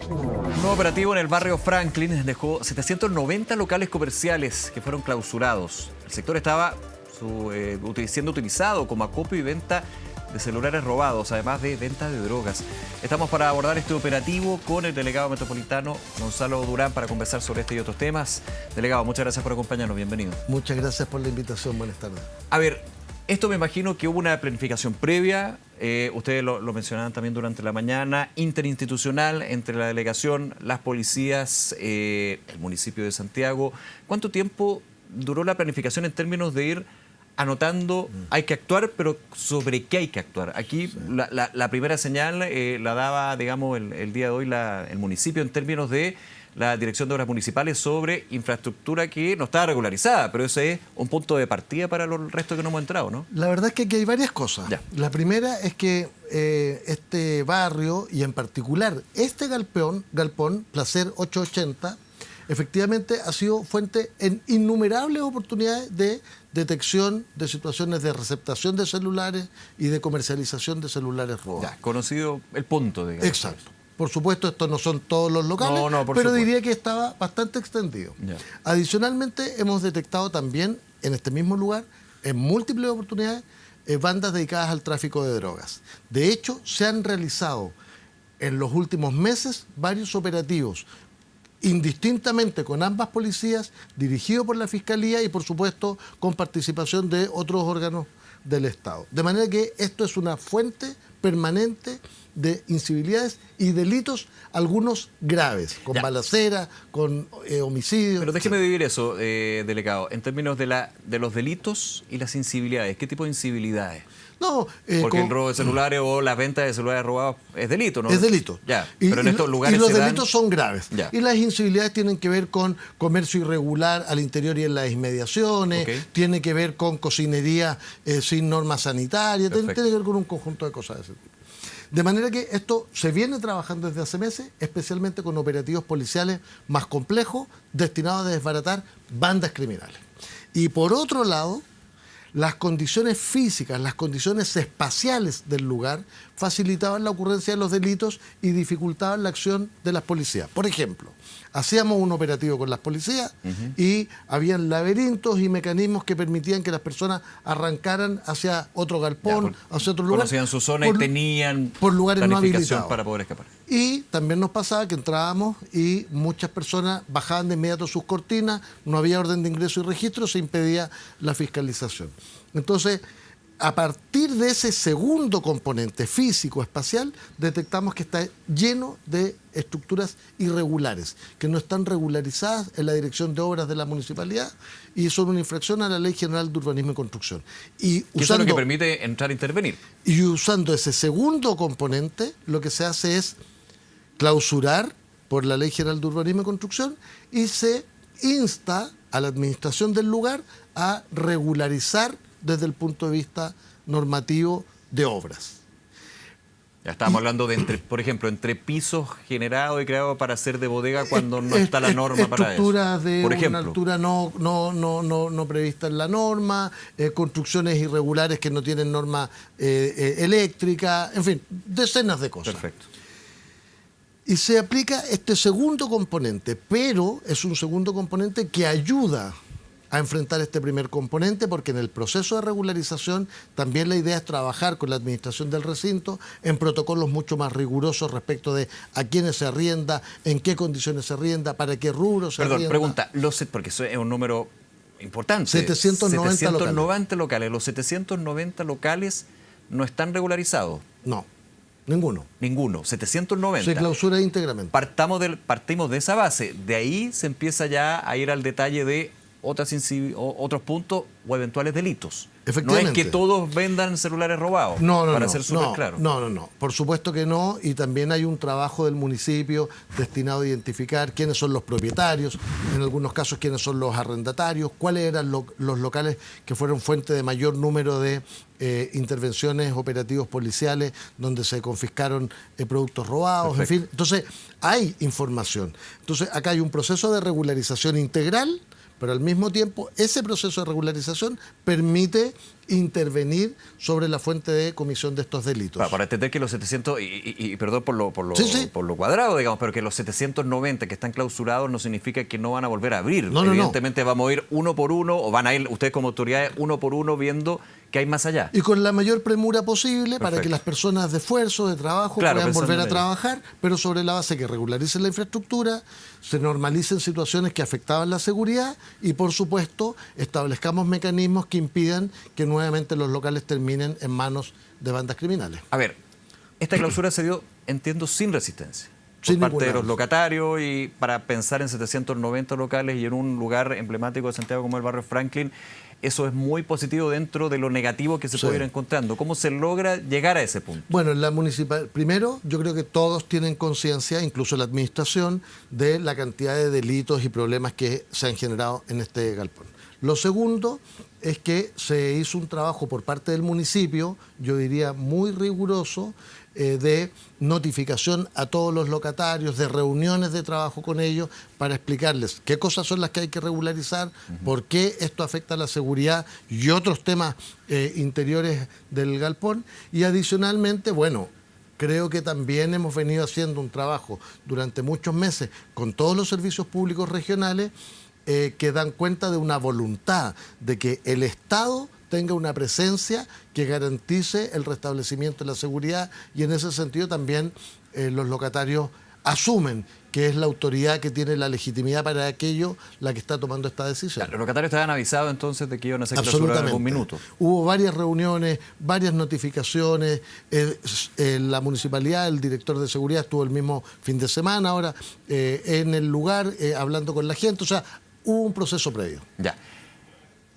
Un nuevo operativo en el barrio Franklin dejó 790 locales comerciales que fueron clausurados. El sector estaba siendo utilizado como acopio y venta de celulares robados, además de venta de drogas. Estamos para abordar este operativo con el delegado metropolitano Gonzalo Durán para conversar sobre este y otros temas. Delegado, muchas gracias por acompañarnos. Bienvenido. Muchas gracias por la invitación. Buenas tardes. A ver, esto me imagino que hubo una planificación previa, ustedes lo mencionaban también durante la mañana, interinstitucional entre la delegación, las policías, el municipio de Santiago. ¿Cuánto tiempo duró la planificación en términos de ir anotando, hay que actuar, pero sobre qué hay que actuar? Aquí la primera señal la daba, digamos, el día de hoy el municipio en términos de la Dirección de Obras Municipales sobre infraestructura que no estaba regularizada, pero ese es un punto de partida para el resto que no hemos entrado, ¿no? La verdad es que aquí hay varias cosas. Ya. La primera es que este barrio, y en particular este galpón, Placer 880, efectivamente ha sido fuente en innumerables oportunidades de detección de situaciones de receptación de celulares y de comercialización de celulares robados. Ya, conocido el punto, digamos. Exacto. Por supuesto, estos no son todos los locales, pero supuesto. diría que estaba bastante extendido. Ya. Adicionalmente, hemos detectado también en este mismo lugar, en múltiples oportunidades, bandas dedicadas al tráfico de drogas. De hecho, se han realizado en los últimos meses varios operativos indistintamente con ambas policías, dirigido por la Fiscalía y, por supuesto, con participación de otros órganos del Estado. De manera que esto es una fuente permanente de incivilidades y delitos, algunos graves, con balacera, con homicidios. Pero déjeme dividir eso, delegado, en términos de los delitos y las incivilidades. ¿Qué tipo de incivilidades? No, porque el robo de celulares o la venta de celulares robados es delito, ¿no? Es delito. Ya, pero en estos lugares y los delitos son graves. Ya. Y las incivilidades tienen que ver con comercio irregular al interior y en las inmediaciones, tiene que ver con cocinería sin normas sanitarias, tiene que ver con un conjunto de cosas de ese tipo. De manera que esto se viene trabajando desde hace meses, especialmente con operativos policiales más complejos, destinados a desbaratar bandas criminales. Y por otro lado, las condiciones físicas, las condiciones espaciales del lugar facilitaban la ocurrencia de los delitos y dificultaban la acción de las policías. Por ejemplo, hacíamos un operativo con las policías y habían laberintos y mecanismos que permitían que las personas arrancaran hacia otro galpón, hacia otro lugar. Conocían su zona y tenían por lugares no habilitados para poder escapar. Y también nos pasaba que entrábamos y muchas personas bajaban de inmediato sus cortinas, no había orden de ingreso y registro, se impedía la fiscalización. Entonces, a partir de ese segundo componente físico-espacial, detectamos que está lleno de estructuras irregulares, que no están regularizadas en la Dirección de Obras de la Municipalidad y son una infracción a la Ley General de Urbanismo y Construcción. Y eso es lo que permite entrar a intervenir. Y usando ese segundo componente, lo que se hace es clausurar por la Ley General de Urbanismo y Construcción y se insta a la administración del lugar a regularizar desde el punto de vista normativo de obras. Ya estábamos hablando de, por ejemplo, entre pisos generados y creados para hacer de bodega cuando no está la norma para eso. Estructuras de una altura no prevista en la norma, construcciones irregulares que no tienen norma eléctrica, en fin, decenas de cosas. Perfecto. Y se aplica este segundo componente, pero es un segundo componente que ayuda a enfrentar este primer componente, porque en el proceso de regularización también la idea es trabajar con la administración del recinto en protocolos mucho más rigurosos respecto de a quiénes se arrienda, en qué condiciones se arrienda, para qué rubros se arrienda. Pregunta, porque eso es un número importante. 790 locales. Los 790 locales no están regularizados. No. Ninguno. 790. Se clausura íntegramente. Partimos de esa base. De ahí se empieza ya a ir al detalle de otros puntos o eventuales delitos. No es que todos vendan celulares robados, para ser súper claro. No. Por supuesto que no, y también hay un trabajo del municipio destinado a identificar quiénes son los propietarios, en algunos casos quiénes son los arrendatarios, cuáles eran los locales que fueron fuente de mayor número de intervenciones operativos policiales donde se confiscaron productos robados, en fin. Entonces, hay información. Entonces, acá hay un proceso de regularización integral, pero al mismo tiempo ese proceso de regularización permite intervenir sobre la fuente de comisión de estos delitos. Para entender que los 700, y perdón por lo Sí. por lo cuadrado, digamos, pero que los 790 que están clausurados no significa que no van a volver a abrir. No. Evidentemente vamos a ir uno por uno, o van a ir ustedes como autoridades uno por uno viendo qué hay más allá. Y con la mayor premura posible para Perfecto. que las personas de esfuerzo, de trabajo, Claro, puedan pensando volver a en ello. trabajar, pero sobre la base que regularicen la infraestructura, se normalicen situaciones que afectaban la seguridad y, por supuesto, establezcamos mecanismos que impidan que nuevamente los locales terminen en manos de bandas criminales. A ver, esta clausura se dio, entiendo, sin resistencia. Por Sin parte de ninguna. los locatarios, y para pensar en 790 locales y en un lugar emblemático de Santiago como el barrio Franklin, eso es muy positivo dentro de lo negativo que se Sí. puede ir encontrando. ¿Cómo se logra llegar a ese punto? Bueno, en la municipal, primero, yo creo que todos tienen conciencia, incluso la administración, de la cantidad de delitos y problemas que se han generado en este galpón. Lo segundo es que se hizo un trabajo por parte del municipio, yo diría muy riguroso, de notificación a todos los locatarios, de reuniones de trabajo con ellos para explicarles qué cosas son las que hay que regularizar, por qué esto afecta a la seguridad y otros temas interiores del galpón. Y adicionalmente, bueno, creo que también hemos venido haciendo un trabajo durante muchos meses con todos los servicios públicos regionales que dan cuenta de una voluntad de que el Estado tenga una presencia que garantice el restablecimiento de la seguridad, y en ese sentido también los locatarios asumen que es la autoridad que tiene la legitimidad para aquello la que está tomando esta decisión. Los locatarios estaban avisados entonces de que iban a ser clausurados en algún minuto. Hubo varias reuniones, varias notificaciones. La municipalidad, el director de seguridad estuvo el mismo fin de semana ahora en el lugar hablando con la gente. O sea, hubo un proceso previo. Ya.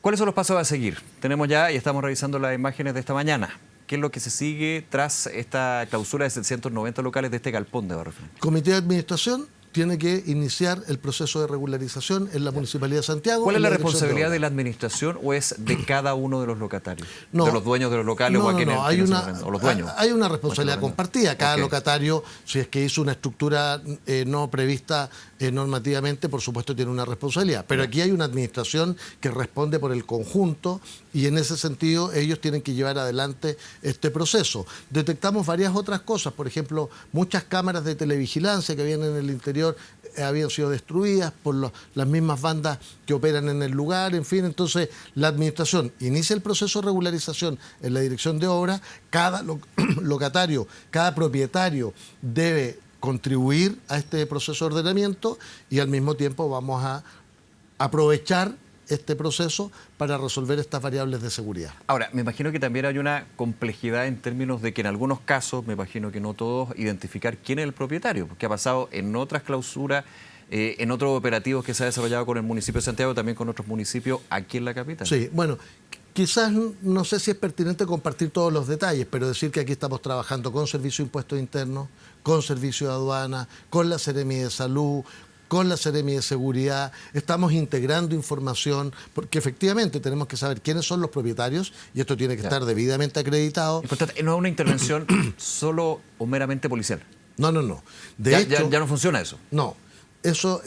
¿Cuáles son los pasos a seguir? Tenemos ya, y estamos revisando las imágenes de esta mañana. ¿Qué es lo que se sigue tras esta clausura de 790 locales de este galpón de Barrio Franklin? Comité de administración tiene que iniciar el proceso de regularización en la Municipalidad de Santiago. ¿Cuál es la Dirección responsabilidad obras. de la administración o es de cada uno de los locatarios? No. ¿De los dueños de los locales o a quienes hay quienes una, se arrendan? ¿O los dueños? hay una responsabilidad compartida. Cada Ok. locatario, si es que hizo una estructura no prevista normativamente, por supuesto tiene una responsabilidad. Pero aquí hay una administración que responde por el conjunto y en ese sentido ellos tienen que llevar adelante este proceso. Detectamos varias otras cosas, por ejemplo, muchas cámaras de televigilancia que habían en el interior habían sido destruidas por las mismas bandas que operan en el lugar, en fin. Entonces, la administración inicia el proceso de regularización en la dirección de obras. Cada locatario, cada propietario debe contribuir a este proceso de ordenamiento y al mismo tiempo vamos a aprovechar este proceso para resolver estas variables de seguridad. Ahora, me imagino que también hay una complejidad en términos de que en algunos casos, me imagino que no todos, identificar quién es el propietario, porque ha pasado en otras clausuras, en otros operativos que se ha desarrollado con el municipio de Santiago, también con otros municipios aquí en la capital. Sí, bueno, quizás no sé si es pertinente compartir todos los detalles, pero decir que aquí estamos trabajando con Servicio de Impuestos Internos, con Servicio de Aduana, con la Seremi de Salud, con la Seremi de Seguridad, estamos integrando información, porque efectivamente tenemos que saber quiénes son los propietarios y esto tiene que estar debidamente acreditado. Importante, no es una intervención solo o meramente policial. No. De Ya, hecho, ya no funciona eso. no. Eso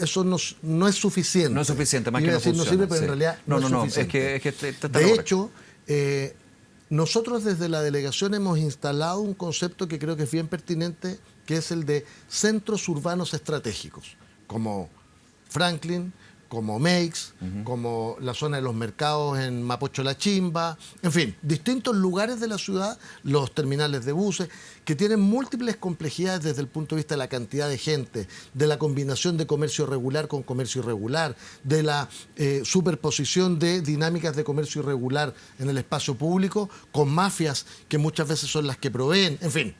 no es suficiente. No es suficiente, más Iba que a decir, no no funciona. sirve, pero Sí. en realidad No, no, no, es suficiente. es que está De correcto. hecho, nosotros desde la delegación hemos instalado un concepto que creo que es bien pertinente, que es el de centros urbanos estratégicos, como Franklin, como Meix, como la zona de los mercados en Mapocho La Chimba, en fin, distintos lugares de la ciudad, los terminales de buses, que tienen múltiples complejidades desde el punto de vista de la cantidad de gente, de la combinación de comercio regular con comercio irregular, de la superposición de dinámicas de comercio irregular en el espacio público, con mafias que muchas veces son las que proveen, en fin.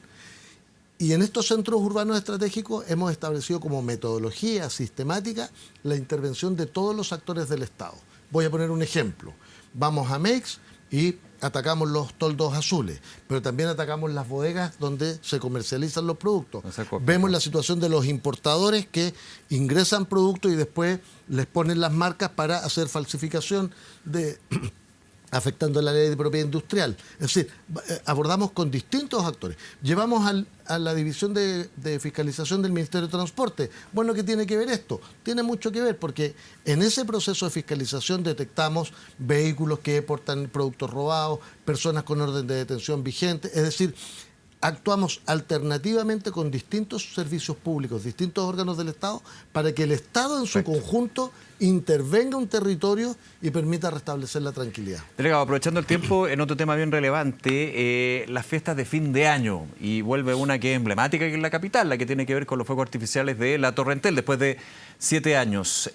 Y en estos centros urbanos estratégicos hemos establecido como metodología sistemática la intervención de todos los actores del Estado. Voy a poner un ejemplo. Vamos a Meix y atacamos los toldos azules, pero también atacamos las bodegas donde se comercializan los productos. Vemos la situación de los importadores que ingresan productos y después les ponen las marcas para hacer falsificación de afectando la ley de propiedad industrial. Es decir, abordamos con distintos actores. Llevamos a la división de fiscalización del Ministerio de Transporte. Bueno, ¿qué tiene que ver esto? Tiene mucho que ver porque en ese proceso de fiscalización detectamos vehículos que portan productos robados, personas con orden de detención vigente, es decir, actuamos alternativamente con distintos servicios públicos, distintos órganos del Estado, para que el Estado en su conjunto intervenga un territorio y permita restablecer la tranquilidad. Delegado, aprovechando el tiempo, en otro tema bien relevante, las fiestas de fin de año, y vuelve una que es emblemática, que es la capital, la que tiene que ver con los fuegos artificiales de la Torre Entel, después de 7 años.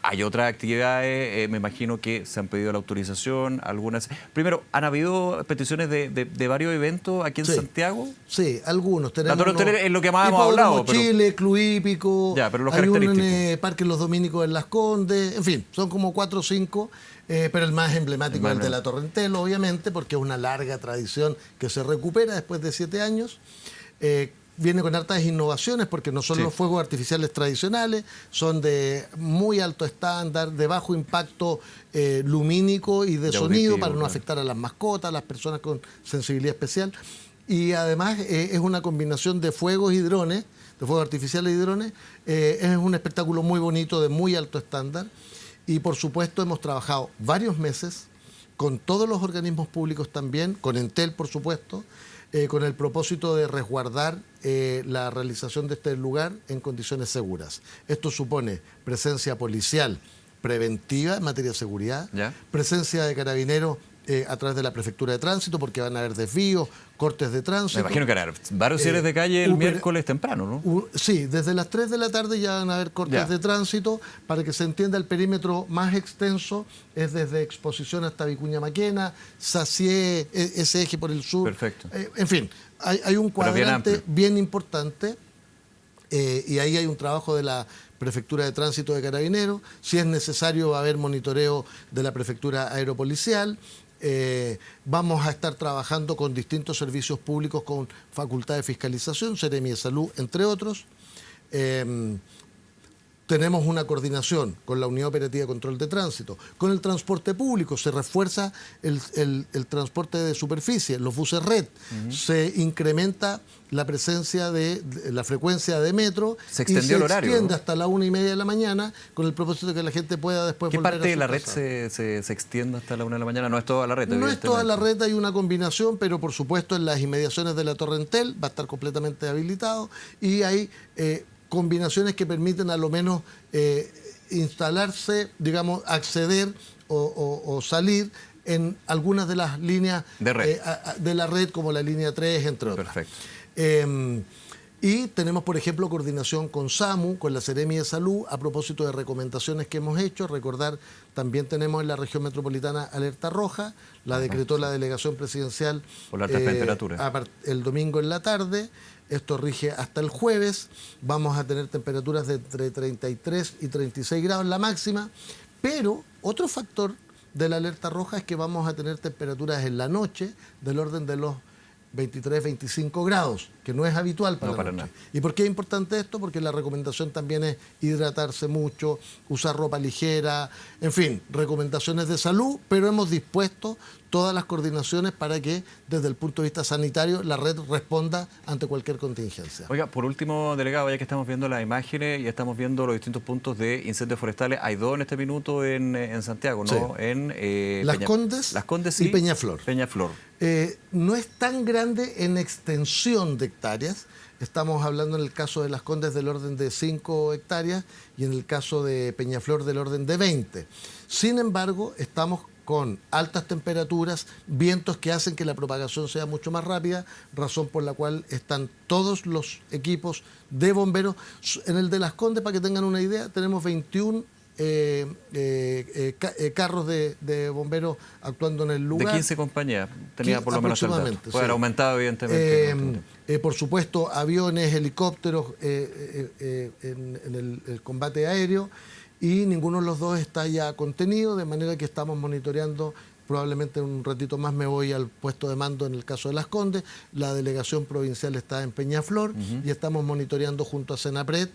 Hay otras actividades, me imagino que se han pedido la autorización, algunas. Primero, ¿han habido peticiones de varios eventos aquí en Santiago? Sí, algunos. La Torre Hotelera es lo que más hemos hablado. Chile, Club Hípico, ya, pero los hay característicos. uno en Parque Los Dominicos en Las Condes, en fin, son como 4 o 5, pero el más emblemático es el de la Torre Entel, obviamente, porque es una larga tradición que se recupera después de 7 años. Viene con hartas innovaciones porque no son los fuegos artificiales tradicionales, son de muy alto estándar, de bajo impacto lumínico y de sonido para no afectar a las mascotas, a las personas con sensibilidad especial. Y además es una combinación de fuegos y drones, de fuegos artificiales y drones. Es un espectáculo muy bonito, de muy alto estándar. Y por supuesto hemos trabajado varios meses con todos los organismos públicos también, con Entel por supuesto, con el propósito de resguardar la realización de este lugar en condiciones seguras. Esto supone presencia policial preventiva en materia de seguridad, presencia de carabineros a través de la Prefectura de Tránsito, porque van a haber desvíos, cortes de tránsito. Me imagino que harán varios cierres de calle el miércoles temprano, ¿no? Sí, desde las 3 de la tarde ya van a haber cortes de tránsito. Para que se entienda, el perímetro más extenso es desde Exposición hasta Vicuña Maquena, Sacié, ese eje por el sur. Perfecto. En fin, hay un cuadrante bien importante y ahí hay un trabajo de la Prefectura de Tránsito de Carabineros. Si es necesario, va a haber monitoreo de la Prefectura Aeropolicial. Vamos a estar trabajando con distintos servicios públicos con facultad de fiscalización, Seremi de Salud, entre otros. Tenemos una coordinación con la Unidad Operativa de Control de Tránsito. Con el transporte público se refuerza el transporte de superficie, los buses red. Se incrementa la presencia de la frecuencia de metro. Se extendió el horario, se extiende hasta la 1:30 de la mañana con el propósito de que la gente pueda después volver a su casa. ¿Qué parte de la red se extiende hasta la 1 de la mañana? No es toda la red. No es toda la red, hay una combinación, pero por supuesto en las inmediaciones de la Torre Entel va a estar completamente habilitado y hay combinaciones que permiten a lo menos instalarse, digamos, acceder o salir en algunas de las líneas de la red, como la línea 3, entre otras. Perfecto. Y tenemos, por ejemplo, coordinación con SAMU, con la Seremi de Salud, a propósito de recomendaciones que hemos hecho. Recordar, también tenemos en la región metropolitana alerta roja, la decretó la delegación presidencial por la alta temperatura el domingo en la tarde. Esto rige hasta el jueves. Vamos a tener temperaturas de entre 33 y 36 grados la máxima. Pero otro factor de la alerta roja es que vamos a tener temperaturas en la noche del orden de los 23, 25 grados, que no es habitual para la noche. Nada. ¿Y por qué es importante esto? Porque la recomendación también es hidratarse mucho, usar ropa ligera, en fin, recomendaciones de salud, pero hemos dispuesto todas las coordinaciones para que desde el punto de vista sanitario la red responda ante cualquier contingencia. Oiga, por último, delegado, ya que estamos viendo las imágenes y estamos viendo los distintos puntos de incendios forestales, hay 2 en este minuto en Santiago, ¿no? Sí. En Las Condes y Peñaflor. Peñaflor. No es tan grande en extensión de hectáreas. Estamos hablando en el caso de Las Condes del orden de 5 hectáreas y en el caso de Peñaflor del orden de 20. Sin embargo, estamos con altas temperaturas, vientos que hacen que la propagación sea mucho más rápida, razón por la cual están todos los equipos de bomberos. En el de Las Condes, para que tengan una idea, tenemos 21 carros de bomberos actuando en el lugar. De 15 compañías, tenía por lo menos el dato. Puede haber aumentado, evidentemente. Por supuesto, aviones, helicópteros en el combate aéreo, y ninguno de los dos está ya contenido, de manera que estamos monitoreando. Probablemente en un ratito más me voy al puesto de mando en el caso de Las Condes. La delegación provincial está en Peñaflor y estamos monitoreando junto a Senapred.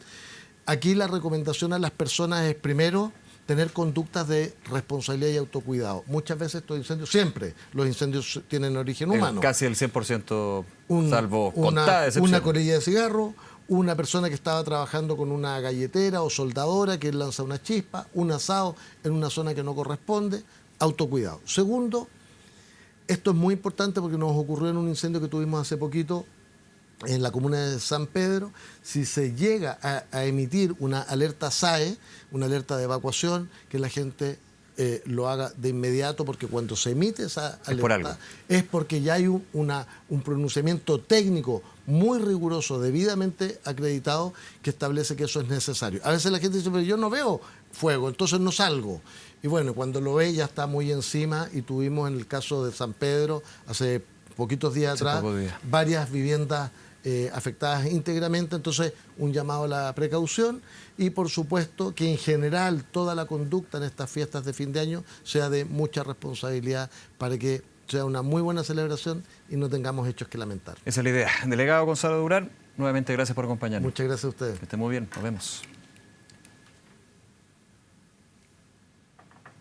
Aquí la recomendación a las personas es, primero, tener conductas de responsabilidad y autocuidado. Muchas veces estos incendios, siempre los incendios tienen origen humano. Casi el 100%, salvo contadas excepciones. Una colilla de cigarro, una persona que estaba trabajando con una galletera o soldadora que lanza una chispa, un asado en una zona que no corresponde, autocuidado. Segundo, esto es muy importante porque nos ocurrió en un incendio que tuvimos hace poquito en la comuna de San Pedro. Si se llega a emitir una alerta SAE, una alerta de evacuación, que la gente lo haga de inmediato, porque cuando se emite esa alerta es porque ya hay un pronunciamiento técnico muy riguroso, debidamente acreditado, que establece que eso es necesario. A veces la gente dice, pero yo no veo fuego, entonces no salgo. Y bueno, cuando lo ve ya está muy encima, y tuvimos en el caso de San Pedro, hace poquitos días atrás, varias viviendas afectadas íntegramente. Entonces, un llamado a la precaución, y por supuesto que en general toda la conducta en estas fiestas de fin de año sea de mucha responsabilidad para que sea una muy buena celebración y no tengamos hechos que lamentar. Esa es la idea. Delegado Gonzalo Durán, nuevamente gracias por acompañarnos. Muchas gracias a ustedes. Que esté muy bien, nos vemos.